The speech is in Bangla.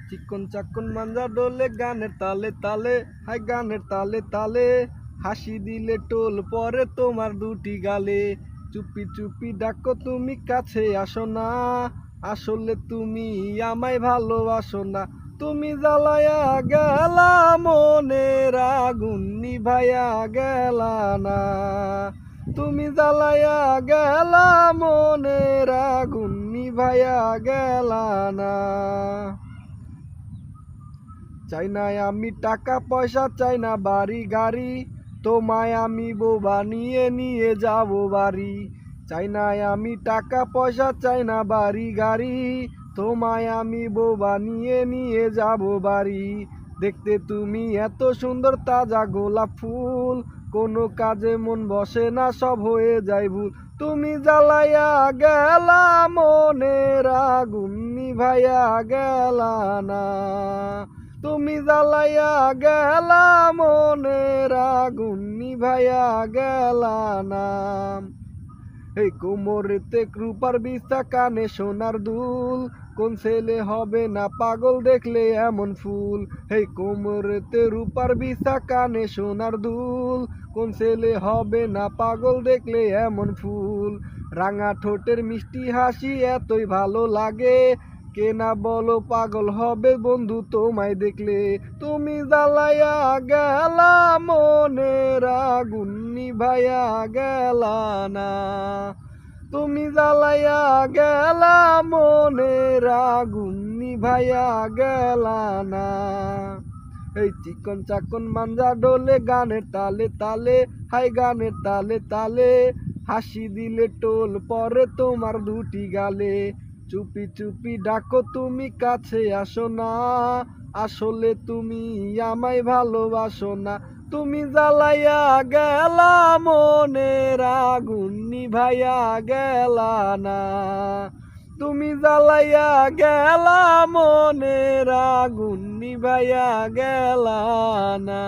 চিকন চাকন মাঞ্জা ডোলে গানের তালে তালে, হাই গানের তালে তালে, হাসি দিলে টোল পরে তোমার দুটি গালে। চুপি চুপি ডাকো তুমি কাছে আসো না, আসলে তুমি আমায় ভালোবাসো না। তুমি জ্বালায়া গেলা মনের আগুন নিভাইয়া গেলা না। তুমি জ্বালায়া গেলা মনের আগুন নিভাইয়া গেলা না। চাই না আমি টাকা পয়সা, চাই না বাড়ি গাড়ি, তোমায় আমি বউ বানিয়ে নিয়ে যাব বাড়ি। চাই না আমি টাকা পয়সা, চাই না বাড়ি গাড়ি, তোমায় আমি বউ বানিয়ে নিয়ে যাব বাড়ি। দেখতে তুমি এত সুন্দর তাজা গোলাপ ফুল, কোনো কাজে মন বসে না, সব হয়ে যায় ভুল। তুমি জ্বালাইয়া গেলা মনের আগুন নিভাইয়া গেলা না। তুমি জ্বালাইয়া গেলা মনের আগুন নিভাইয়া গেলা না। এই কোমরেতে রূপার বিস্তা, কানে সোনার দুল, কোন ছেলে হবে না পাগল দেখলে এমন ফুল। এই কোমরেতে রূপার বিস্তা, কানে সোনার দুল, কোন ছেলে হবে না পাগল দেখলে এমন ফুল। রাঙা ঠোঁটের মিষ্টি হাসি এতই ভালো লাগে, কে না বলো পাগল হবে বন্ধু তোমায় দেখলে। তুমি জ্বালাইয়া গেলা মনের আগুন নিভাইয়া গেলা না। তুমি জ্বালাইয়া গেলা মনের আগুন নিভাইয়া গেলা না। এই চিকন চাকন মাঞ্জা ডোলে গানের তালে তালে, হাই গানের তালে তালে, হাসি দিলে টোল পরে তোমার দুটি গালে। চুপি চুপি ডাকো তুমি কাছে আসো না, আসলে তুমি আমায় ভালোবাসো না। তুমি জ্বালাইয়া গেলা মনের আগুন নিভাইয়া গেলা না। তুমি জ্বালাইয়া গেলা মনের আগুন নিভাইয়া গেলা না।